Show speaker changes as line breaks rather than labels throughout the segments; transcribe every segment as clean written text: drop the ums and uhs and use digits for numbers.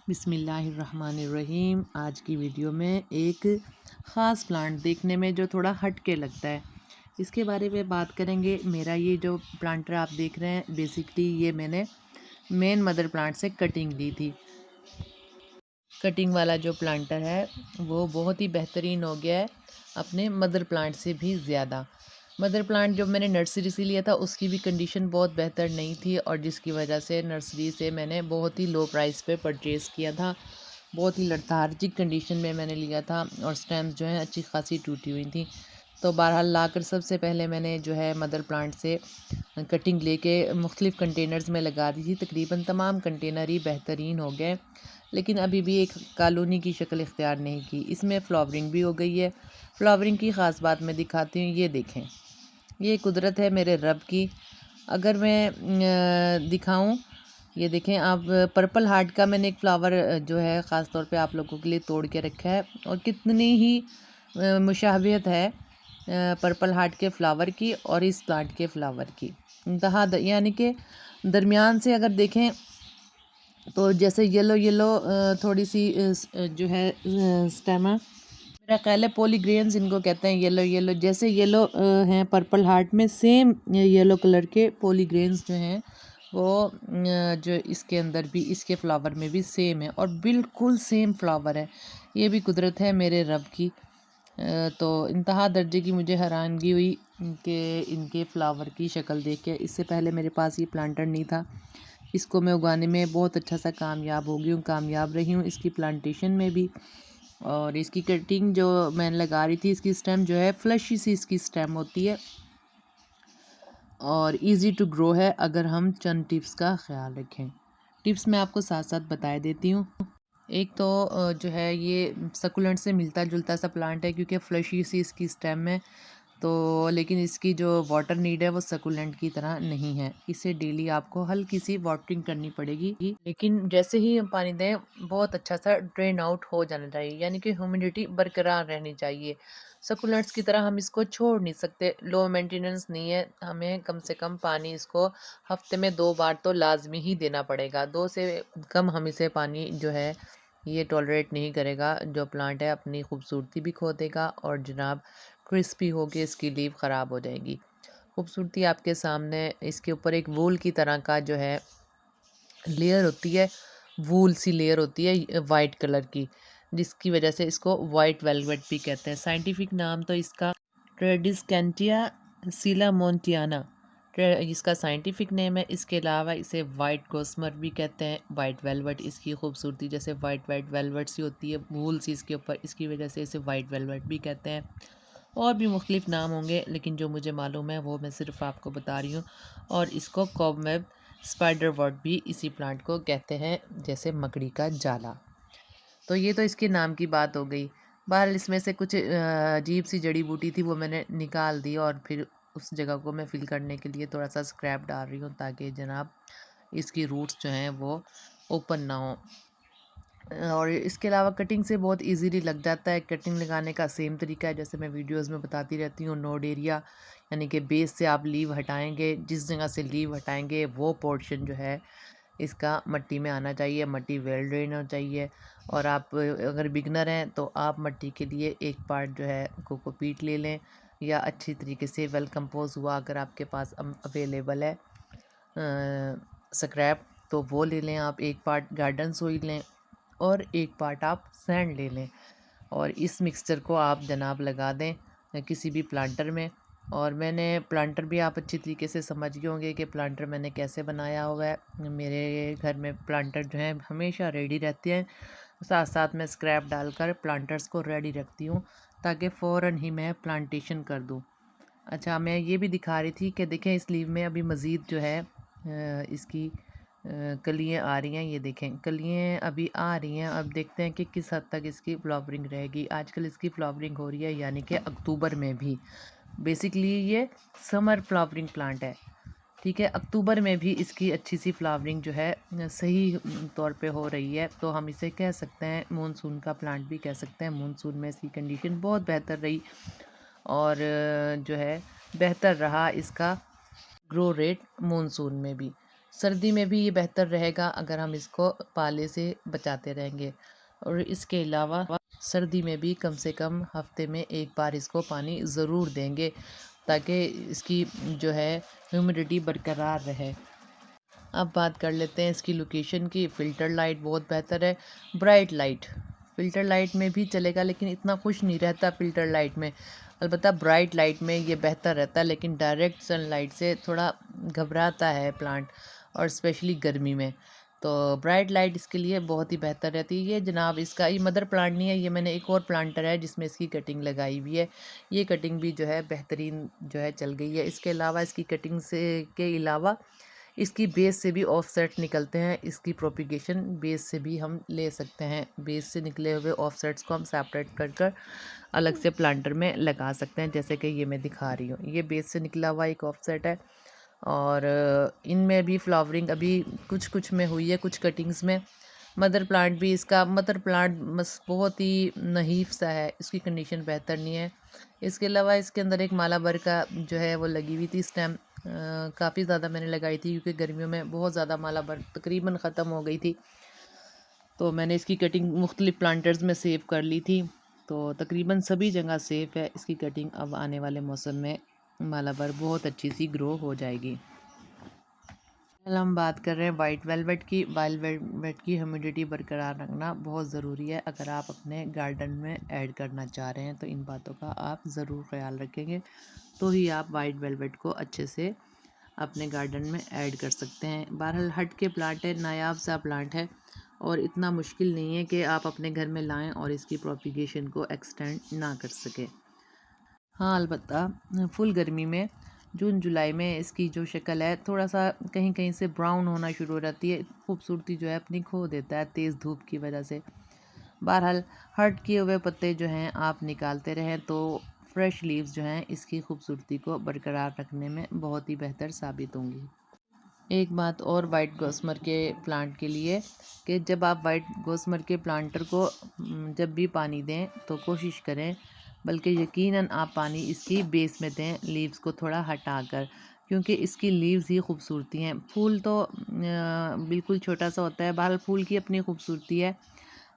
बिस्मिल्लाहिर्रहमानिर्रहीम। आज की वीडियो में एक ख़ास प्लांट देखने में जो थोड़ा हट के लगता है, इसके बारे में बात करेंगे। मेरा ये जो प्लांटर आप देख रहे हैं, बेसिकली ये मैंने मेन मदर प्लांट से कटिंग ली थी। कटिंग वाला जो प्लांटर है वो बहुत ही बेहतरीन हो गया है, अपने मदर प्लांट से भी ज़्यादा। मदर प्लांट जो मैंने नर्सरी से लिया था उसकी भी कंडीशन बहुत बेहतर नहीं थी, और जिसकी वजह से नर्सरी से मैंने बहुत ही लो प्राइस पे परचेज़ किया था। बहुत ही लर्थार्जिक कंडीशन में मैंने लिया था, और स्टेम्स जो हैं अच्छी खासी टूटी हुई थी। तो बहरहाल लाकर सबसे पहले मैंने जो है मदर प्लांट से कटिंग लेके मुख्तलिफ़ कंटेनर्स में लगा दी थी। तकरीबन तमाम कंटेनर ही बेहतरीन हो गए, लेकिन अभी भी एक कॉलोनी की शक्ल इख्तियार नहीं की। इसमें फ्लावरिंग भी हो गई है। फ्लावरिंग की ख़ास बात मैं दिखाती हूँ, ये देखें, ये कुदरत है मेरे रब की। अगर मैं दिखाऊं, ये देखें आप, पर्पल हार्ट का मैंने एक फ्लावर जो है ख़ास तौर पे आप लोगों के लिए तोड़ के रखा है, और कितनी ही मुशाबहत है पर्पल हार्ट के फ्लावर की और इस प्लांट के फ्लावर की। इंतहा यानी कि दरमियान से अगर देखें तो जैसे येलो येलो थोड़ी सी जो है स्टेम, मेरा ख्याल है पॉलीग्रेन्स इनको कहते हैं, येलो येलो जैसे येलो हैं पर्पल हार्ट में, सेम येलो कलर के पॉलीग्रेन्स जो हैं वो जो इसके अंदर भी, इसके फ्लावर में भी सेम है, और बिल्कुल सेम फ्लावर है। ये भी कुदरत है मेरे रब की। तो इंतहा दर्जे की मुझे हैरानगी हुई कि इनके फ्लावर की शक्ल देख के। इससे पहले मेरे पास ये प्लांटर नहीं था। इसको मैं उगाने में बहुत अच्छा सा कामयाब हो गई हूँ, कामयाब रही हूँ इसकी प्लांटेशन में भी। और इसकी कटिंग जो मैं लगा रही थी, इसकी स्टेम जो है फ्लशी सी इसकी स्टेम होती है, और इजी टू ग्रो है अगर हम चंद टिप्स का ख्याल रखें। टिप्स मैं आपको साथ साथ बता देती हूँ। एक तो जो है ये सकुलेंट से मिलता जुलता सा प्लांट है, क्योंकि फ्लशी सी इसकी स्टेम है। तो लेकिन इसकी जो वाटर नीड है वो सकुलेंट की तरह नहीं है। इसे डेली आपको हल्की सी वाटरिंग करनी पड़ेगी, लेकिन जैसे ही हम पानी दें बहुत अच्छा सा ड्रेन आउट हो जाना चाहिए, यानी कि ह्यूमिडिटी बरकरार रहनी चाहिए। सकुलेंट्स की तरह हम इसको छोड़ नहीं सकते, लो मेंटेनेंस नहीं है। हमें कम से कम पानी इसको हफ्ते में 2 बार तो लाजमी ही देना पड़ेगा। 2 से कम हम इसे पानी जो है ये टॉलरेट नहीं करेगा। जो प्लांट है अपनी खूबसूरती भी खो देगा, और जनाब क्रिस्पी होके इसकी लीव ख़राब हो जाएगी। खूबसूरती आपके सामने, इसके ऊपर एक वूल की तरह का जो है लेयर होती है, वूल सी लेयर होती है वाइट कलर की, जिसकी वजह से इसको वाइट वेलवेट भी कहते हैं। साइंटिफिक नाम तो इसका ट्रेडिस्केंटिया सिलामोंटियाना इसका साइंटिफिक नेम है। इसके अलावा इसे वाइट गोस्मर भी कहते हैं। वाइट वेलवेट इसकी खूबसूरती जैसे वाइट वाइट वेलवेट सी होती है, वूल सी इसके ऊपर, इसकी वजह से इसे वाइट वेलवेट भी कहते हैं। और भी मुख्तलिफ नाम होंगे, लेकिन जो मुझे मालूम है वो मैं सिर्फ आपको बता रही हूँ। और इसको कॉबवेब स्पाइडर वर्ड भी इसी प्लांट को कहते हैं, जैसे मकड़ी का जाला। तो ये तो इसके नाम की बात हो गई। बहरहाल इसमें से कुछ अजीब सी जड़ी बूटी थी, वो मैंने निकाल दी, और फिर उस जगह को मैं फिल करने के लिए थोड़ा सा स्क्रैप डाल रही हूँ, ताकि जनाब इसकी रूट्स जो हैं वो ओपन ना हो। और इसके अलावा कटिंग से बहुत इजीली लग जाता है। कटिंग लगाने का सेम तरीका है जैसे मैं वीडियोस में बताती रहती हूँ। नोड एरिया यानी कि बेस से आप लीव हटाएंगे, जिस जगह से लीव हटाएंगे वो पोर्शन जो है इसका मट्टी में आना चाहिए। मट्टी वेल ड्रेन होना चाहिए। और आप अगर बिगनर हैं तो आप मट्टी के लिए एक पार्ट जो है कोकोपीट ले लें, या अच्छी तरीके से वेल कंपोज हुआ अगर आपके पास अवेलेबल है स्क्रैप, तो वो ले लें आप। एक पार्ट गार्डन सोइल लें, और एक पार्ट आप सैंड ले लें, और इस मिक्सचर को आप जनाब लगा दें किसी भी प्लांटर में। और मैंने प्लांटर भी आप अच्छी तरीके से समझ गए होंगे कि प्लांटर मैंने कैसे बनाया हुआ है। मेरे घर में प्लांटर जो हैं हमेशा रेडी रहते हैं। साथ साथ मैं स्क्रैप डालकर प्लांटर्स को रेडी रखती हूँ, ताकि फ़ौरन ही मैं प्लांटेशन कर दूँ। अच्छा, मैं ये भी दिखा रही थी कि देखें इस लीव में अभी मज़ीद जो है इसकी कलियाँ आ रही हैं। ये देखें कलियाँ अभी आ रही हैं। अब देखते हैं कि किस हद तक इसकी फ्लावरिंग रहेगी। आजकल इसकी फ्लावरिंग हो रही है, यानी कि अक्टूबर में भी। बेसिकली ये समर फ्लावरिंग प्लांट है, ठीक है। अक्टूबर में भी इसकी अच्छी सी फ्लावरिंग जो है सही तौर पे हो रही है। तो हम इसे कह सकते हैं मानसून का प्लांट भी कह सकते हैं। मानसून में इसकी कंडीशन बहुत बेहतर रही, और जो है बेहतर रहा इसका ग्रो रेट मानसून में भी। सर्दी में भी ये बेहतर रहेगा अगर हम इसको पाले से बचाते रहेंगे। और इसके अलावा सर्दी में भी कम से कम हफ्ते में एक बार इसको पानी ज़रूर देंगे, ताकि इसकी जो है ह्यूमिडिटी बरकरार रहे। अब बात कर लेते हैं इसकी लोकेशन की। फ़िल्टर लाइट बहुत बेहतर है। ब्राइट लाइट, फ़िल्टर लाइट में भी चलेगा लेकिन इतना खुश नहीं रहता फ़िल्टर लाइट में। अलबत्ता ब्राइट लाइट में ये बेहतर रहता है, लेकिन डायरेक्ट सनलाइट से थोड़ा घबराता है प्लांट, और स्पेशली गर्मी में। तो ब्राइट लाइट इसके लिए बहुत ही बेहतर रहती है। ये जनाब इसका ये मदर प्लांट नहीं है, ये मैंने एक और प्लांटर है जिसमें इसकी कटिंग लगाई हुई है। ये कटिंग भी जो है बेहतरीन जो है चल गई है। इसके अलावा इसकी कटिंग से के अलावा इसकी बेस से भी ऑफसेट निकलते हैं। इसकी प्रोपिगेशन बेस से भी हम ले सकते हैं। बेस से निकले हुए ऑफसेट्स को हम सेपरेट कर कर अलग से प्लांटर में लगा सकते हैं, जैसे कि ये मैं दिखा रही हूँ। ये बेस से निकला हुआ एक ऑफसेट है, और इनमें भी फ्लावरिंग अभी कुछ कुछ में हुई है, कुछ कटिंग्स में। मदर प्लांट भी इसका मदर प्लांट बस बहुत ही नहीफ सा है, इसकी कंडीशन बेहतर नहीं है। इसके अलावा इसके अंदर एक माला बर का जो है वो लगी हुई थी स्टेम, काफ़ी ज़्यादा मैंने लगाई थी क्योंकि गर्मियों में बहुत ज़्यादा माला बर तकरीबन ख़त्म हो गई थी। तो मैंने इसकी कटिंग मुख्तलिफ प्लांटर्स में सेव कर ली थी, तो तकरीबन सभी जगह सेफ़ है इसकी कटिंग। अब आने वाले मौसम में माला बर बहुत अच्छी सी ग्रो हो जाएगी। कल हम बात कर रहे हैं वाइट वेलवेट की। वाइट वेलवेट की ह्यूमिडिटी बरकरार रखना बहुत ज़रूरी है। अगर आप अपने गार्डन में ऐड करना चाह रहे हैं तो इन बातों का आप ज़रूर ख्याल रखेंगे, तो ही आप वाइट वेलवेट को अच्छे से अपने गार्डन में ऐड कर सकते हैं। बहरहाल हट के प्लांट है, नायाब सा प्लांट है, और इतना मुश्किल नहीं है कि आप अपने घर में लाएं और इसकी प्रोपिगेशन को एक्सटेंड ना कर सकें। हाँ, अलबत्ता फुल गर्मी में जून जुलाई में इसकी जो शक्ल है थोड़ा सा कहीं कहीं से ब्राउन होना शुरू हो जाती है। खूबसूरती जो है अपनी खो देता है तेज़ धूप की वजह से। बहरहाल हर्ट किए हुए पत्ते जो हैं आप निकालते रहें तो फ्रेश लीव्स जो हैं इसकी खूबसूरती को बरकरार रखने में बहुत ही बेहतर साबित होंगी। एक बात और वाइट गोस्मर के प्लांट के लिए, कि जब आप वाइट गोस्मर के प्लांटर को जब भी पानी दें तो कोशिश करें, बल्कि यकीनन आप पानी इसकी बेस में दें, लीव्स को थोड़ा हटाकर, क्योंकि इसकी लीव्स ही खूबसूरती हैं। फूल तो बिल्कुल छोटा सा होता है, बहरहाल फूल की अपनी खूबसूरती है,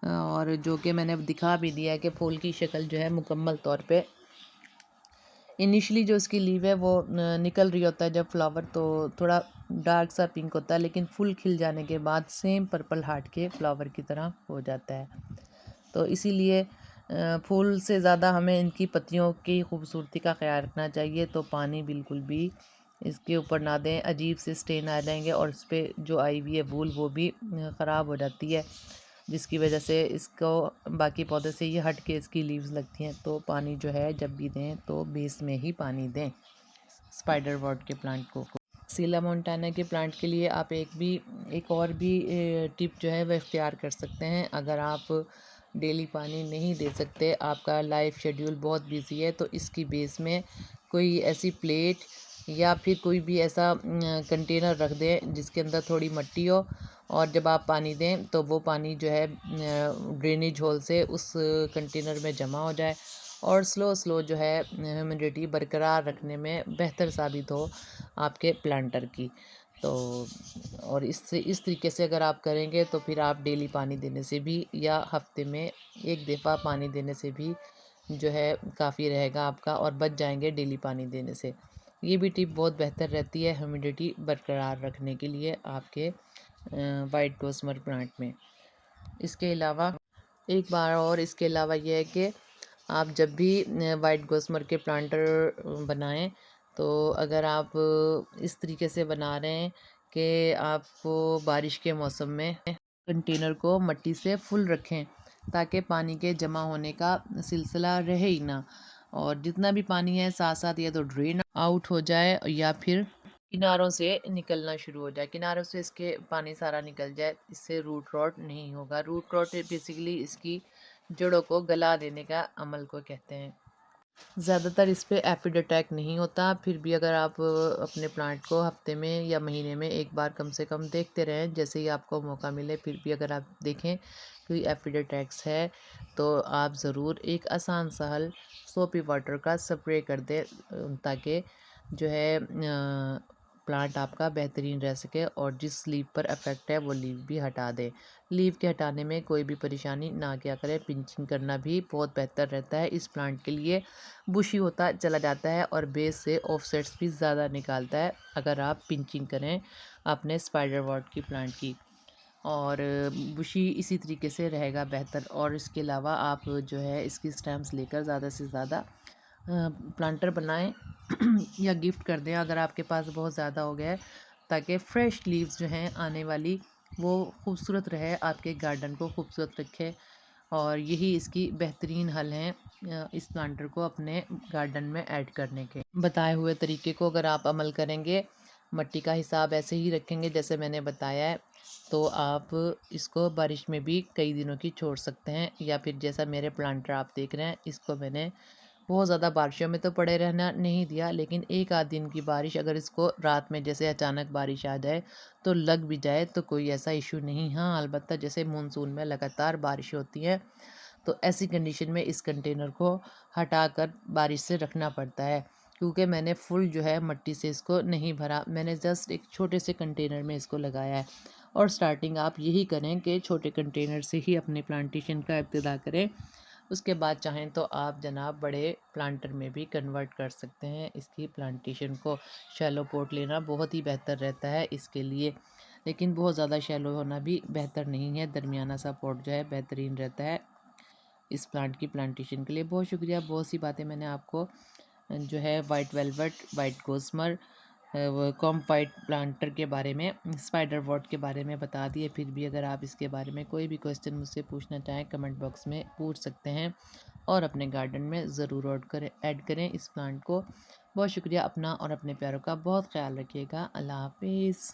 और जो कि मैंने दिखा भी दिया है कि फूल की शक्ल जो है मुकम्मल तौर पे इनिशियली जो इसकी लीव है वो निकल रही होता है जब फ्लावर, तो थोड़ा डार्क सा पिंक होता है, लेकिन फुल खिल जाने के बाद सेम पर्पल हार्ट के फ्लावर की तरह हो जाता है। तो इसीलिए फूल से ज़्यादा हमें इनकी पत्तियों की खूबसूरती का ख्याल रखना चाहिए। तो पानी बिल्कुल भी इसके ऊपर ना दें, अजीब से स्टेन आ जाएंगे, और इस पर जो आई हुई है वूल वो भी ख़राब हो जाती है, जिसकी वजह से इसको बाकी पौधे से ये हट के इसकी लीव्स लगती हैं। तो पानी जो है जब भी दें तो बेस में ही पानी दें स्पाइडर वॉर्ट के प्लांट को। सीला मोंटाना के प्लांट के लिए आप एक और भी टिप जो है वह इख्तियार कर सकते हैं। अगर आप डेली पानी नहीं दे सकते, आपका लाइफ शेड्यूल बहुत बिजी है, तो इसकी बेस में कोई ऐसी प्लेट या फिर कोई भी ऐसा कंटेनर रख दें जिसके अंदर थोड़ी मिट्टी हो, और जब आप पानी दें तो वो पानी जो है ड्रेनेज होल से उस कंटेनर में जमा हो जाए, और स्लो स्लो जो है ह्यूमिडिटी बरकरार रखने में बेहतर साबित हो आपके प्लांटर की। तो और इस तरीके से अगर आप करेंगे तो फिर आप डेली पानी देने से भी या हफ्ते में एक दफ़ा पानी देने से भी जो है काफ़ी रहेगा आपका, और बच जाएंगे डेली पानी देने से। ये भी टिप बहुत बेहतर रहती है ह्यूमिडिटी बरकरार रखने के लिए आपके वाइट गोस्मर प्लांट में। इसके अलावा एक बार और इसके अलावा यह है कि आप जब भी वाइट गोस्मर के प्लांटर बनाएं, तो अगर आप इस तरीके से बना रहे हैं कि आपको बारिश के मौसम में कंटेनर को मिट्टी से फुल रखें, ताकि पानी के जमा होने का सिलसिला रहे ही ना, और जितना भी पानी है साथ साथ या तो ड्रेन आउट हो जाए या फिर किनारों से निकलना शुरू हो जाए, किनारों से इसके पानी सारा निकल जाए। इससे रूट रॉट नहीं होगा। रूट रॉट बेसिकली इसकी जड़ों को गला देने का अमल को कहते हैं। ज़्यादातर इस पे एफिड अटैक नहीं होता, फिर भी अगर आप अपने प्लांट को हफ्ते में या महीने में एक बार कम से कम देखते रहें, जैसे ही आपको मौका मिले, फिर भी अगर आप देखें कोई एफिड अटैक्स है तो आप ज़रूर एक आसान सहल सोपी वाटर का स्प्रे कर दें, ताकि जो है प्लांट आपका बेहतरीन रह सके और जिस लीफ पर इफ़ेक्ट है वो लीफ भी हटा दे। लीफ के हटाने में कोई भी परेशानी ना किया करें, पिंचिंग करना भी बहुत बेहतर रहता है। इस प्लांट के लिए बुशी होता चला जाता है और बेस से ऑफसेट्स भी ज़्यादा निकालता है अगर आप पिंचिंग करें अपने स्पाइडर वॉर्ट की प्लांट की। और बुशी इसी तरीके से रहेगा बेहतर। और इसके अलावा आप जो है इसकी स्टेम्स लेकर ज़्यादा से ज़्यादा प्लांटर बनाएं या गिफ्ट कर दें अगर आपके पास बहुत ज़्यादा हो गया है, ताकि फ्रेश लीव्स जो हैं आने वाली वो खूबसूरत रहे, आपके गार्डन को खूबसूरत रखे। और यही इसकी बेहतरीन हल हैं इस प्लांटर को अपने गार्डन में ऐड करने के। बताए हुए तरीके को अगर आप अमल करेंगे, मिट्टी का हिसाब ऐसे ही रखेंगे जैसे मैंने बताया है, तो आप इसको बारिश में भी कई दिनों की छोड़ सकते हैं। या फिर जैसा मेरे प्लांटर आप देख रहे हैं, इसको मैंने बहुत ज़्यादा बारिशों में तो पड़े रहना नहीं दिया, लेकिन एक आध दिन की बारिश अगर इसको रात में जैसे अचानक बारिश आ जाए तो लग भी जाए तो कोई ऐसा इशू नहीं। हाँ, अलबत्ता जैसे मानसून में लगातार बारिश होती है तो ऐसी कंडीशन में इस कंटेनर को हटाकर बारिश से रखना पड़ता है, क्योंकि मैंने फुल जो है मिट्टी से इसको नहीं भरा, मैंने जस्ट एक छोटे से कंटेनर में इसको लगाया है। और स्टार्टिंग आप यही करें कि छोटे कंटेनर से ही अपने प्लांटेशन का इब्तिदा करें। उसके बाद चाहें तो आप जनाब बड़े प्लांटर में भी कन्वर्ट कर सकते हैं इसकी प्लांटेशन को। शैलो पॉट लेना बहुत ही बेहतर रहता है इसके लिए, लेकिन बहुत ज़्यादा शैलो होना भी बेहतर नहीं है। दरमियाना सा पॉट जो है बेहतरीन रहता है इस प्लांट की प्लांटेशन के लिए। बहुत शुक्रिया। बहुत सी बातें मैंने आपको जो है वाइट वेलवेट, वाइट गोस्मर, कॉम्फाइट प्लांटर के बारे में, स्पाइडर वॉट के बारे में बता दिए। फिर भी अगर आप इसके बारे में कोई भी क्वेश्चन मुझसे पूछना चाहें कमेंट बॉक्स में पूछ सकते हैं और अपने गार्डन में ज़रूर ऐड करें इस प्लांट को। बहुत शुक्रिया। अपना और अपने प्यारों का बहुत ख्याल रखिएगा। अल्लाह हाफिज़।